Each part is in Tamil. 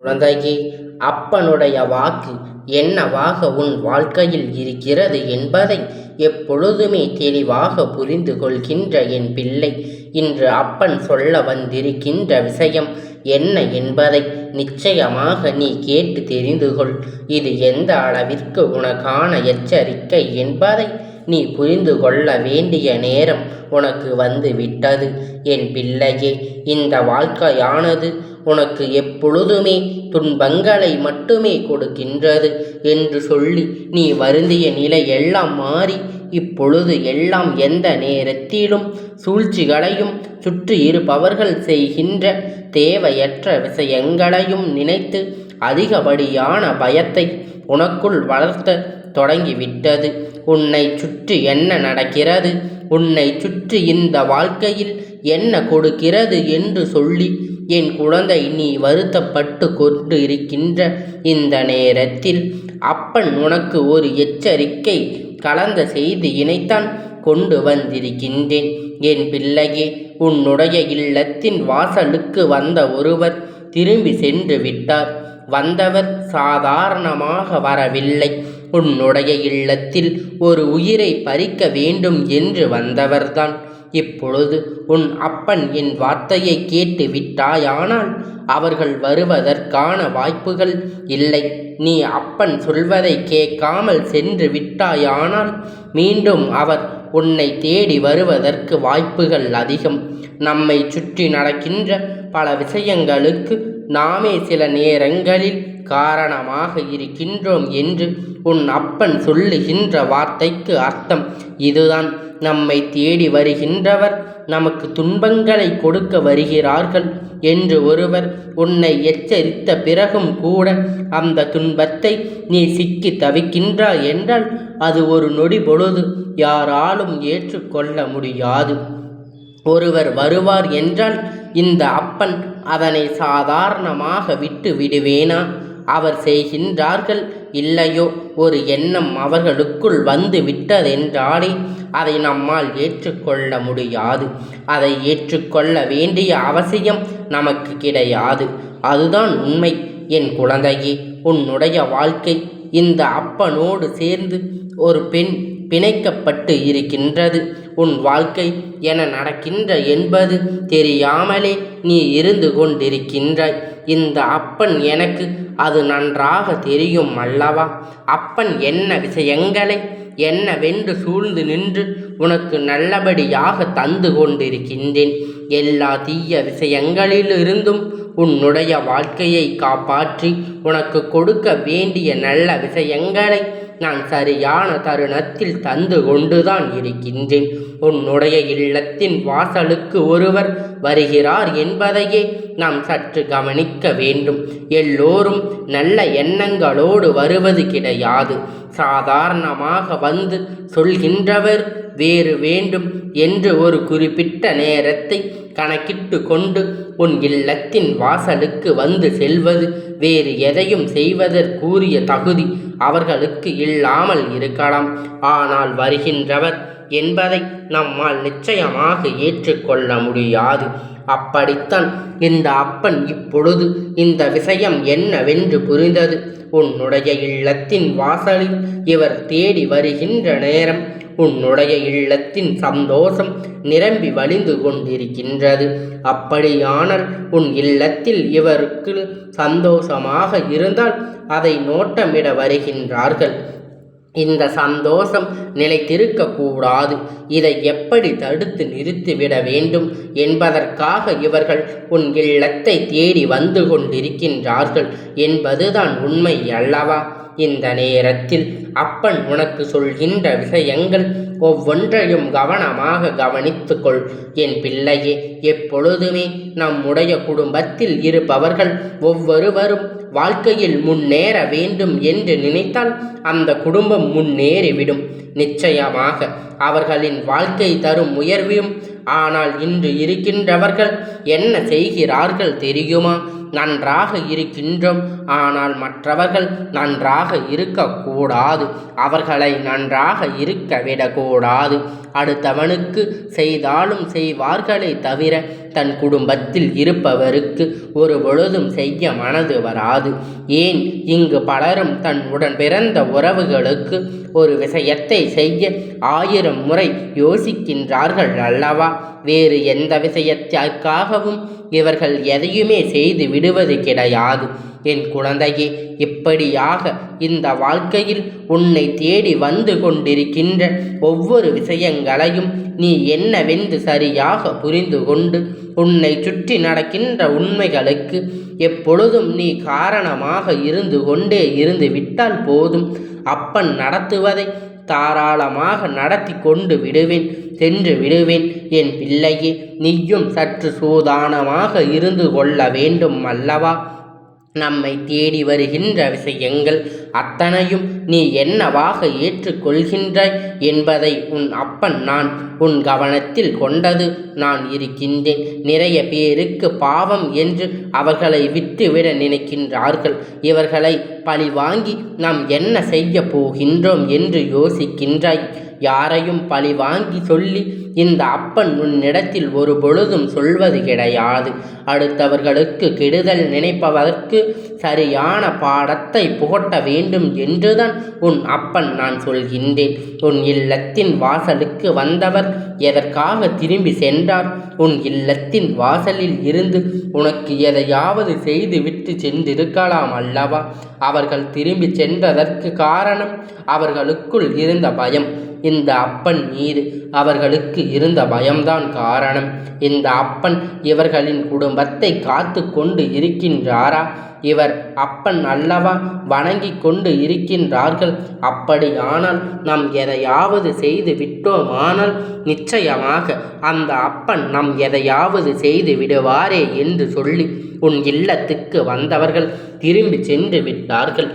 குழந்தையே, அப்பனுடைய வாக்கு என்னவாக உன் வாழ்க்கையில் இருக்கிறது என்பதை எப்பொழுதுமே தெளிவாக புரிந்து கொள்கின்ற என் பிள்ளை, இன்று அப்பன் சொல்ல வந்திருக்கின்ற விஷயம் என்ன என்பதை நிச்சயமாக நீ கேட்டு தெரிந்து கொள். இது எந்த அளவிற்கு உனக்கான எச்சரிக்கை என்பதை நீ புரிந்து கொள்ள வேண்டிய நேரம் உனக்கு வந்து விட்டது. என் பிள்ளையே, இந்த வாழ்க்கையானது உனக்கு எப்பொழுதுமே துன்பங்களை மட்டுமே கொடுக்கின்றது என்று சொல்லி நீ வருந்திய நிலை எல்லாம் மாறி இப்பொழுது எல்லாம் எந்த நேரத்திலும் சூழ்ச்சிகளையும் சுற்றி இருப்பவர்கள் செய்கின்ற தேவையற்ற விஷயங்களையும் நினைத்து அதிகப்படியான பயத்தை உனக்குள் வளர்த்த தொடங்கிவிட்டது. உன்னை சுற்றி என்ன நடக்கிறது, உன்னை சுற்றி இந்த வாழ்க்கையில் என்ன கொடுக்கிறது என்று சொல்லி என் குழந்தை நீ வருத்தப்பட்டு கொண்டு இருக்கின்ற இந்த நேரத்தில் அப்பன் உனக்கு ஒரு எச்சரிக்கை கலந்த செய்தியினைத்தான் கொண்டு வந்திருக்கின்றேன். என் பிள்ளையே, உன்னுடைய இல்லத்தின் வாசலுக்கு வந்த ஒருவர் திரும்பி சென்று விட்டார். வந்தவர் சாதாரணமாக வரவில்லை. உன்னுடைய இல்லத்தில் ஒரு உயிரை பறிக்க வேண்டும் என்று வந்தவர்தான். இப்பொழுது உன் அப்பன் என் வார்த்தையை கேட்டு விட்டாயானால் அவர்கள் வருவதற்கான வாய்ப்புகள் இல்லை. நீ அப்பன் சொல்வதை கேட்காமல் சென்று விட்டாயானால் மீண்டும் அவர் உன்னை தேடி வருவதற்கு வாய்ப்புகள் அதிகம். நம்மை சுற்றி நடக்கின்ற பல விஷயங்களுக்கு நாமே சில நேரங்களில் காரணமாக இருக்கின்றோம் என்று உன் அப்பன் சொல்லுகின்ற வார்த்தைக்கு அர்த்தம் இதுதான். நம்மை தேடி வருகின்றவர் நமக்கு துன்பங்களை கொடுக்க வருகிறார்கள் என்று ஒருவர் உன்னை எச்சரித்த பிறகும் கூட அந்த துன்பத்தை நீ சிக்கி தவிக்கின்றாய் என்றால் அது ஒரு நொடி பொழுது யாராலும் ஏற்றுக்கொள்ள முடியாது. ஒருவர் வருவார் என்றால் இந்த அப்பன் அதனை சாதாரணமாக விட்டு விடுவேனா? அவர் செய்கின்றார்கள் இல்லையோ, ஒரு எண்ணம் அவர்களுக்குள் வந்து விட்டதென்றாலே அதை நம்மால் ஏற்றுக்கொள்ள முடியாது. அதை ஏற்றுக்கொள்ள வேண்டிய அவசியம் நமக்கு கிடையாது. அதுதான் உண்மை. என் குழந்தையே, உன்னுடைய வாழ்க்கை இந்த அப்பனோடு சேர்ந்து ஒரு பெண் பிணைக்கப்பட்டு இருக்கின்றது. உன் வாழ்க்கை என நடக்கின்ற என்பது தெரியாமலே நீ இருந்து கொண்டிருக்கின்றாய். இந்த அப்பன் எனக்கு அது நன்றாக தெரியும் அல்லவா? அப்பன் என்ன விஷயங்களை என்னவென்று சூழ்ந்து நின்று உனக்கு நல்லபடியாக தந்து கொண்டிருக்கின்றேன். எல்லா தீய விஷயங்களிலிருந்தும் உன்னுடைய வாழ்க்கையை காப்பாற்றி உனக்கு கொடுக்க வேண்டிய நல்ல விஷயங்களை நான் சரியான தருணத்தில் தந்து கொண்டுதான் இருக்கின்றேன். உன்னுடைய இல்லத்தின் வாசலுக்கு ஒருவர் வருகிறார் என்பதையே நாம் சற்று கவனிக்க வேண்டும். எல்லோரும் நல்ல எண்ணங்களோடு வருவது கிடையாது. சாதாரணமாக வந்து சொல்கின்றவர் வேறு வேண்டும் என்று ஒரு குறிப்பிட்ட நேரத்தை கணக்கிட்டு கொண்டு உன் இல்லத்தின் வாசலுக்கு வந்து செல்வது வேறு எதையும் செய்வதற்குரிய தகுதி அவர்களுக்கு இல்லாமல் இருக்கலாம். ஆனால் வருகின்றவர் என்பதை நம்மால் நிச்சயமாக ஏற்றுக்கொள்ள முடியாது. அப்படித்தான் இந்த அப்பன் இப்பொழுது இந்த விஷயம் என்னவென்று புரிந்தது. உன்னுடைய இல்லத்தின் வாசலில் இவர் தேடி வருகின்ற நேரம் உன்னுடைய இல்லத்தின் சந்தோஷம் நிரம்பி வழிந்து கொண்டிருக்கின்றது. அப்படியானால் உன் இல்லத்தில் இவருக்கு சந்தோஷமாக இருந்தால் அதை நோட்டமிட வருகின்றார்கள். இந்த சந்தோஷம் நிலைத்திருக்க கூடாது. இதை எப்படி தடுத்து நிறுத்திவிட வேண்டும் என்பதற்காக இவர்கள் உன் இல்லத்தை தேடி வந்து கொண்டிருக்கின்றார்கள் என்பதுதான் உண்மை அல்லவா? இந்த நேரத்தில் அப்பன் உனக்கு சொல்கின்ற விஷயங்கள் ஒவ்வொன்றையும் கவனமாக கவனித்துக்கொள். என் பிள்ளையே, எப்பொழுதுமே நம்முடைய குடும்பத்தில் இருப்பவர்கள் ஒவ்வொருவரும் வாழ்க்கையில் முன்னேற வேண்டும் என்று நினைத்தால் அந்த குடும்பம் முன்னேறிவிடும். நிச்சயமாக அவர்களின் வாழ்க்கை தரும் உயர்வையும். ஆனால் இன்று இருக்கின்றவர்கள் என்ன செய்கிறார்கள் தெரியுமா? நன்றாக இருக்கின்றோம், ஆனால் மற்றவர்கள் நன்றாக இருக்கக்கூடாது. அவர்களை நன்றாக இருக்க விடக்கூடாது. அடுத்தவனுக்கு செய்தாலும் செய்வார்களே தவிர தன் குடும்பத்தில் இருப்பவருக்கு ஒரு பொழுதும் செய்ய மனது வராது. ஏன், இங்கு பலரும் தன் உடன் பிறந்த உறவுகளுக்கு ஒரு விஷயத்தை செய்ய 1000 முறை யோசிக்கின்றார்கள் அல்லவா? வேறு எந்த விஷயத்திற்காகவும் இவர்கள் எதையுமே செய்து விடுவது கிடையாது. என் குழந்தையே, இப்படியாக இந்த வாழ்க்கையில் உன்னை தேடி வந்து கொண்டிருக்கின்ற ஒவ்வொரு விஷயங்களையும் நீ என்னவென்று சரியாக புரிந்து கொண்டு உன்னை சுற்றி நடக்கின்ற உண்மைகளுக்கு எப்பொழுதும் நீ காரணமாக இருந்து கொண்டே இருந்து விட்டால் போதும். அப்பன் நடத்துவதை தாராளமாக நடத்தி கொண்டு விடுவேன், சென்று விடுவேன். என் பிள்ளையே, நீயும் சற்று சூதானமாக இருந்து கொள்ள வேண்டும் அல்லவா? நம்மை தேடி வருகின்ற விஷயங்கள் அத்தனையும் நீ என்னவாக ஏற்றுக்கொள்கின்றாய் என்பதை உன் அப்பன் நான் உன் கவனத்தில் கொண்டது நான் இருக்கின்றேன். நிறைய பேருக்கு பாவம் என்று அவர்களை விட்டுவிட நினைக்கின்றார்கள். இவர்களை பழி வாங்கி நாம் என்ன செய்ய போகின்றோம் என்று யோசிக்கின்றாய். யாரையும் பழி வாங்கி சொல்லி இந்த அப்பன் உன்னிடத்தில் ஒரு பொழுதும் சொல்வது கிடையாது. அடுத்தவர்களுக்கு கெடுதல் நினைப்பதற்கு சரியான பாடத்தை புகட்ட வேண்டும் என்றுதான் உன் அப்பன் நான் சொல்கின்றேன். உன் இல்லத்தின் வாசலுக்கு வந்தவர் எதற்காக திரும்பி சென்றார்? உன் இல்லத்தின் வாசலில் இருந்து உனக்கு எதையாவது செய்து விட்டு சென்றிருக்கலாம் அல்லவா? அவர்கள் திரும்பி சென்றதற்கு காரணம் அவர்களுக்குள் இருந்த பயம். இந்த அப்பன் மீது அவர்களுக்கு இருந்த பயம்தான் காரணம். இந்த அப்பன் இவர்களின் குடும்பத்தை காத்து கொண்டு இருக்கின்றாரா? இவர் அப்பன் அல்லவா வணங்கி கொண்டு இருக்கின்றார்கள். அப்படியானால் நாம் எதையாவது செய்து விட்டோமானால் நிச்சயமாக அந்த அப்பன் நம் எதையாவது செய்து விடுவாரே என்று சொல்லி உன் இல்லத்துக்கு வந்தவர்கள் திரும்பி சென்று விட்டார்கள்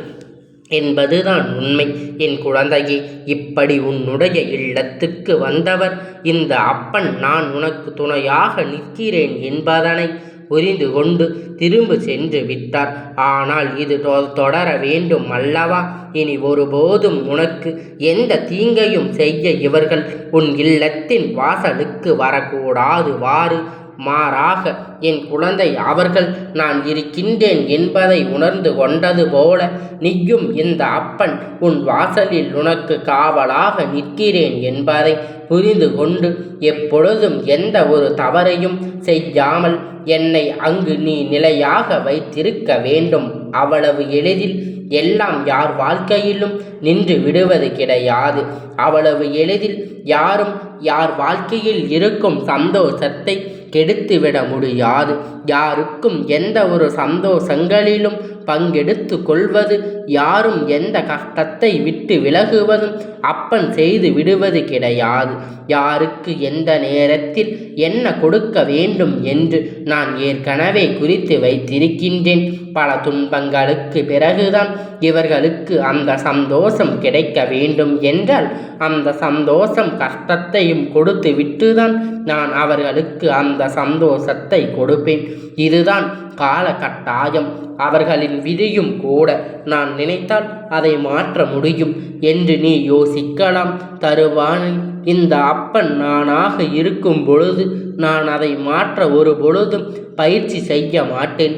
என்பதுதான் உண்மை. என் குழந்தையே, இப்படி உன்னுடைய இல்லத்துக்கு வந்தவர் இந்த அப்பன் நான் உனக்கு துணையாக நிற்கிறேன் என்பதனை புரிந்து கொண்டு திரும்ப சென்று விட்டார். ஆனால் இது தொடர வேண்டும் அல்லவா? இனி ஒருபோதும் உனக்கு எந்த தீங்கையும் செய்ய இவர்கள் உன் இல்லத்தின் வாசலுக்கு வரக்கூடாது. மாறாக என் குழந்தை, அவர்கள் நான் இருக்கின்றேன் என்பதை உணர்ந்து கொண்டது போல நீயும் இந்த அப்பன் உன் வாசலில் உனக்கு காவலாக நிற்கிறேன் என்பதை புரிந்து கொண்டு எப்பொழுதும் எந்த ஒரு தவறையும் செய்யாமல் என்னை அங்கு நீ நிலையாக வைத்திருக்க வேண்டும். அவ்வளவு எளிதில் எல்லாம் யார் வாழ்க்கையிலும் நின்று விடுவது கிடையாது. அவ்வளவு எளிதில் யாரும் யார் வாழ்க்கையில் இருக்கும் சந்தோஷத்தை கெடுத்துவிட முடியாது. யாருக்கும் எந்த ஒரு சந்தோஷங்களிலும் பங்கெடுத்து கொள்வது, யாரும் எந்த கஷ்டத்தை விட்டு விலகுவதும் அப்பன் செய்து விடுவது கிடையாது. யாருக்கு எந்த நேரத்தில் என்ன கொடுக்க வேண்டும் என்று நான் ஏற்கனவே குறித்து வைத்திருக்கின்றேன். பல துன்பங்களுக்கு பிறகுதான் இவர்களுக்கு அந்த சந்தோஷம் கிடைக்க வேண்டும் என்றால் அந்த சந்தோஷம் கஷ்டத்தையும் கொடுத்து விட்டுதான் நான் அவர்களுக்கு அந்த சந்தோஷத்தை கொடுப்பேன். இதுதான் காலகட்டாயம், அவர்களின் விதியும் கூட. நான் நினைத்தால் அதை மாற்ற முடியும் என்று நீ யோசிக்கலாம். தருவானில் இந்த அப்பன் நானாக இருக்கும் பொழுது நான் அதை மாற்ற ஒரு பொழுதும் பயிற்சி செய்ய மாட்டேன்.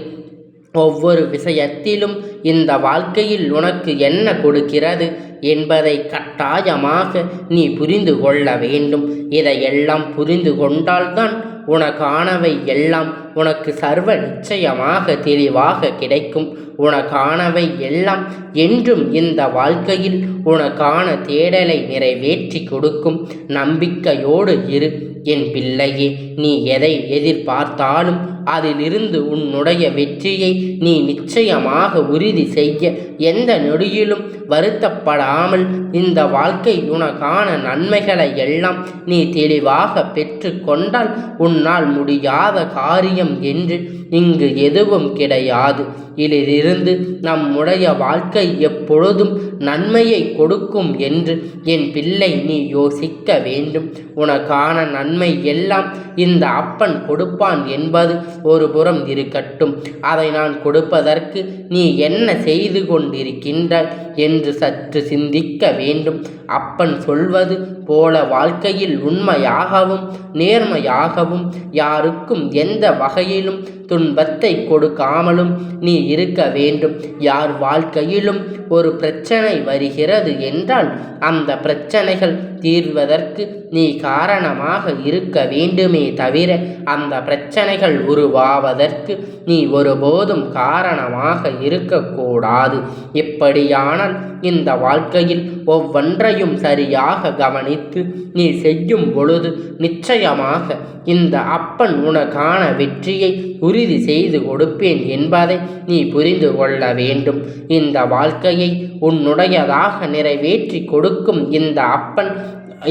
ஒவ்வொரு விஷயத்திலும் இந்த வாழ்க்கையில் உனக்கு என்ன கொடுக்கிறது என்பதை கட்டாயமாக நீ புரிந்து கொள்ள வேண்டும். இதையெல்லாம் புரிந்து கொண்டால்தான் உனக்கானவை எல்லாம் உனக்கு சர்வ நிச்சயமாக தெளிவாக கிடைக்கும். உனக்கானவை எல்லாம் என்றும் இந்த வாழ்க்கையில் உனக்கான தேடலை நிறைவேற்றி கொடுக்கும். நம்பிக்கையோடு இரு என் பிள்ளையே. நீ எதை எதிர்பார்த்தாலும் அதிலிருந்து உன்னுடைய வெற்றியை நீ நிச்சயமாக உறுதி செய்ய எந்த நொடியிலும் வருத்தப்படாமல் இந்த வாழ்க்கை உனக்கான நன்மைகளை எல்லாம் நீ தெளிவாக பெற்று கொண்டால் உன்னால் முடியாத காரியம் என்று இங்கு எதுவும் கிடையாது. இதிலிருந்து நம்முடைய வாழ்க்கை எப்பொழுதும் நன்மையை கொடுக்கும் என்று என் பிள்ளை நீ யோசிக்க வேண்டும். உனக்கான நன்மை எல்லாம் இந்த அப்பன் கொடுப்பான் என்பது ஒரு புறம் இருக்கட்டும். அதை நான் கொடுப்பதற்கு நீ என்ன செய்து கொண்டிருக்கின்றாய் என்று சற்று சிந்திக்க வேண்டும். அப்பன் சொல்வது போல வாழ்க்கையில் உண்மையாகவும் நேர்மையாகவும் யாருக்கும் எந்த வகையிலும் துன்பத்தை கொடுக்காமலும் நீ இருக்க வேண்டும். யார் வாழ்க்கையிலும் ஒரு பிரச்சனை வருகிறது என்றால் அந்த பிரச்சனைகள் தீர்வதற்கு நீ காரணமாக இருக்க வேண்டுமே தவிர அந்த பிரச்சனைகள் உருவாவதற்கு நீ ஒருபோதும் காரணமாக இருக்கக்கூடாது. இப்படியானால் இந்த வாழ்க்கையில் ஒவ்வொன்றையும் சரியாக கவனித்து நீ செய்யும் பொழுது நிச்சயமாக இந்த அப்பன் உனக்கான வெற்றியை உறுதி செய்து கொடுப்பேன் என்பதை நீ புரிந்து கொள்ள வேண்டும். இந்த வாழ்க்கையை உன்னுடையதாக நிறைவேற்றி கொடுக்கும்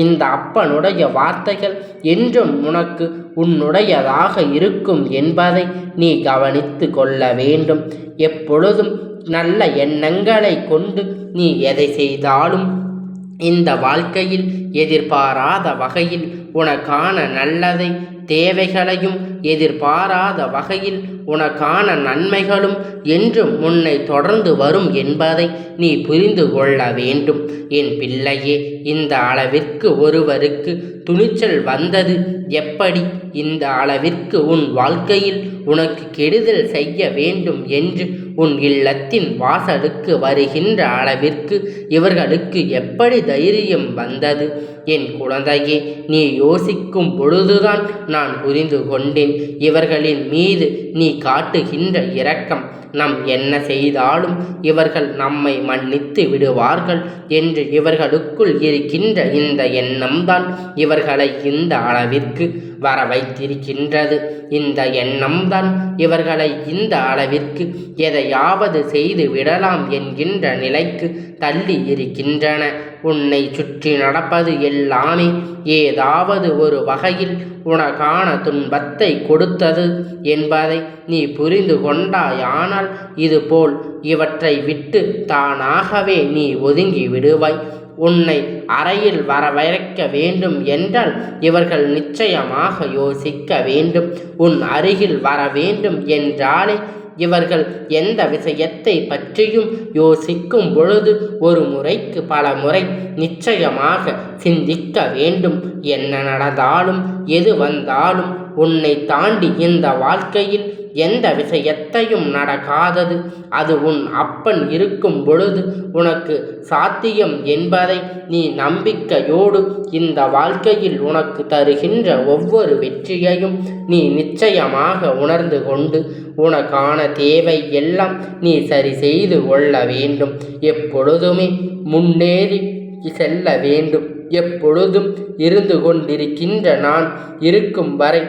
இந்த அப்பனுடைய வார்த்தைகள் என்றும் உனக்கு உன்னுடையதாக இருக்கும் என்பதை நீ கவனித்து கொள்ள வேண்டும். எப்பொழுதும் நல்ல எண்ணங்களை கொண்டு நீ எதை செய்தாலும் இந்த வாழ்க்கையில் எதிர்பாராத வகையில் உனக்கான நல்லதை தேவைகளையும் எதிர்பாராத வகையில் உனக்கான நன்மைகளும் என்றும் உன்னை தொடர்ந்து வரும் என்பதை நீ புரிந்து கொள்ள வேண்டும். என் பிள்ளையே, இந்த அளவிற்கு ஒருவருக்கு துணிச்சல் வந்தது எப்படி? இந்த அளவிற்கு உன் வாழ்க்கையில் உனக்கு கெடுதல் செய்ய வேண்டும் என்று உன் இல்லத்தின் வாசலுக்கு வருகின்ற அளவிற்கு இவர்களுக்கு எப்படி தைரியம் வந்தது? என் குழந்தையே, நீ யோசிக்கும் பொழுதுதான் நான் புரிந்து கொண்டேன். இவர்களின் மீது நீ காட்டுகின்ற இரக்கம், நாம் என்ன செய்தாலும் இவர்கள் நம்மை மன்னித்து விடுவார்கள் என்று இவர்களுக்குள் இருக்கின்ற இந்த எண்ணம்தான் இவர்களை இந்த அளவிற்கு வர வைத்திருக்கின்றது. இந்த எண்ணம்தான் இவர்களை இந்த அளவிற்கு எதையாவது செய்து விடலாம் என்கின்ற நிலைக்கு தள்ளி இருக்கின்றன. உன்னை சுற்றி நடப்பது எல்லாமே ஏதாவது ஒரு வகையில் உனக்கான துன்பத்தை கொடுத்தது என்பதை நீ புரிந்து கொண்டாயானால் இதுபோல் இவற்றை விட்டு தானாகவே நீ ஒதுங்கி விடுவாய். உன்னை அறையில் வரவழைக்க வேண்டும் என்றால் இவர்கள் நிச்சயமாக யோசிக்க வேண்டும். உன் அருகில் வர வேண்டும் என்றாலே இவர்கள் எந்த விஷயத்தை பற்றியும் யோசிக்கும் பொழுது ஒரு முறைக்கு பல முறை நிச்சயமாக சிந்திக்க வேண்டும். என்ன நடந்தாலும் எது வந்தாலும் உன்னை தாண்டி இந்த வாழ்க்கையில் எந்த விஷயத்தையும் நடக்காதது. அது உன் அப்பன் இருக்கும் பொழுது உனக்கு சாத்தியம் என்பதை நீ நம்பிக்கையோடு இந்த வாழ்க்கையில் உனக்கு தருகின்ற ஒவ்வொரு வெற்றியையும் நீ நிச்சயமாக உணர்ந்து கொண்டு உனக்கான தேவை எல்லாம் நீ சரி செய்து கொள்ள வேண்டும். எப்பொழுதுமே முன்னேறி செல்ல வேண்டும். எப்பொழுதும் இருந்து கொண்டிருக்கின்ற நான் இருக்கும் வரை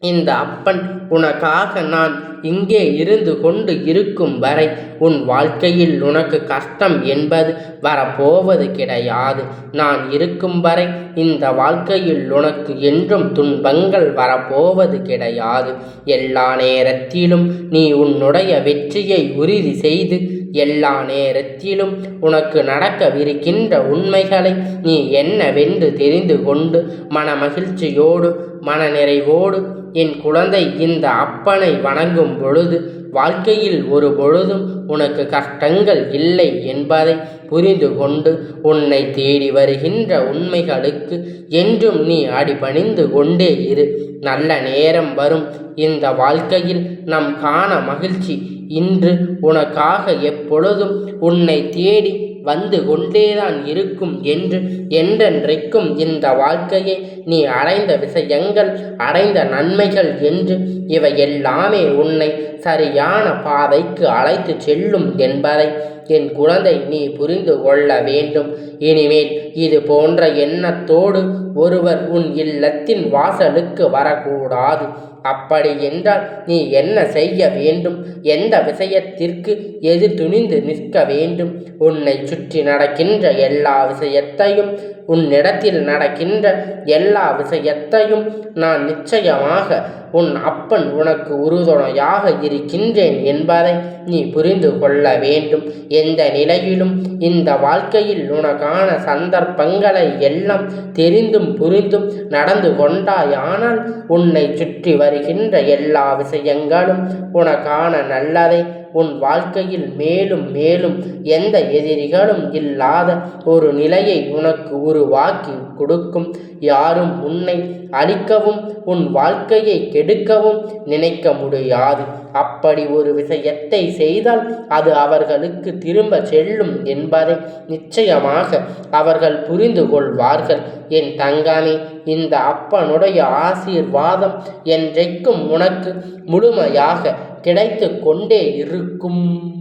இந்த அப்பன் உனக்காக நான் இங்கே இருந்து கொண்டு இருக்கும் வரை உன் வாழ்க்கையில் உனக்கு கஷ்டம் என்பது வரப்போவது கிடையாது. நான் இருக்கும் வரை இந்த வாழ்க்கையில் உனக்கு என்றும் துன்பங்கள் வரப்போவது கிடையாது. எல்லா நேரத்திலும் நீ உன்னுடைய வெற்றியை உறுதி செய்து எல்லா நேரத்திலும் உனக்கு நடக்கவிருக்கின்ற உண்மைகளை நீ என்னவென்று தெரிந்து கொண்டு மனமகிழ்ச்சியோடு மனநிறைவோடு என் குழந்தை இந்த அப்பனை வணங்கும் பொழுது வாழ்க்கையில் ஒரு பொழுதும் உனக்கு கஷ்டங்கள் இல்லை என்பதை புரிந்து கொண்டு உன்னை தேடி வருகின்ற உண்மைகளுக்கு என்றும் நீ அடிபணிந்து கொண்டே இரு. நல்ல நேரம் வரும். இந்த வாழ்க்கையில் நம் காண மகிழ்ச்சி இன்று உனக்காக எப்பொழுதும் உன்னை தேடி வந்து கொண்டேதான் இருக்கும் என்று என்றென்றைக்கும் இந்த வாழ்க்கையை நீ அடைந்த விஷயங்கள் அடைந்த நன்மைகள் என்று இவை எல்லாமே உன்னை சரியான பாதைக்கு அழைத்து செல்லும் என்பதை என் குழந்தை நீ புரிந்து கொள்ள வேண்டும். இனிமேல் இது போன்ற எண்ணத்தோடு ஒருவர் உன் இல்லத்தின் வாசலுக்கு வரக்கூடாது. அப்படி என்றால் நீ என்ன செய்ய வேண்டும்? எந்த விஷயத்திற்கு எது துணிந்து நிற்க வேண்டும்? உன்னை சுற்றி நடக்கின்ற எல்லா விஷயத்தையும் உன்னிடத்தில் நடக்கின்ற எல்லா விஷயத்தையும் நான் நிச்சயமாக உன் அப்பன் உனக்கு உறுதுணையாக இருக்கின்றேன் என்பதை நீ புரிந்து கொள்ள வேண்டும். எந்த நிலையிலும் இந்த வாழ்க்கையில் உனக்கான சந்தர்ப்பங்களை எல்லாம் தெரிந்தும் புரிந்தும் நடந்து கொண்டாயானால் உன்னை சுற்றி வருகின்ற எல்லா விஷயங்களும் உனக்கான நல்லதை உன் வாழ்க்கையில் மேலும் மேலும் எந்த எதிரிகளும் இல்லாத ஒரு நிலையை உனக்கு உருவாக்கி கொடுக்கும். யாரும் உன்னை அழிக்கவும் உன் வாழ்க்கையை கெடுக்கவும் நினைக்க முடியாது. அப்படி ஒரு விஷயத்தை செய்தால் அது அவர்களுக்கு திரும்ப செல்லும் என்பதை நிச்சயமாக அவர்கள் புரிந்து கொள்வார்கள். என் தங்கமே, இந்த அப்பனுடைய ஆசீர்வாதம் என்றைக்கும் உனக்கு முழுமையாக கிடைத்து கொண்டே இருக்கும்.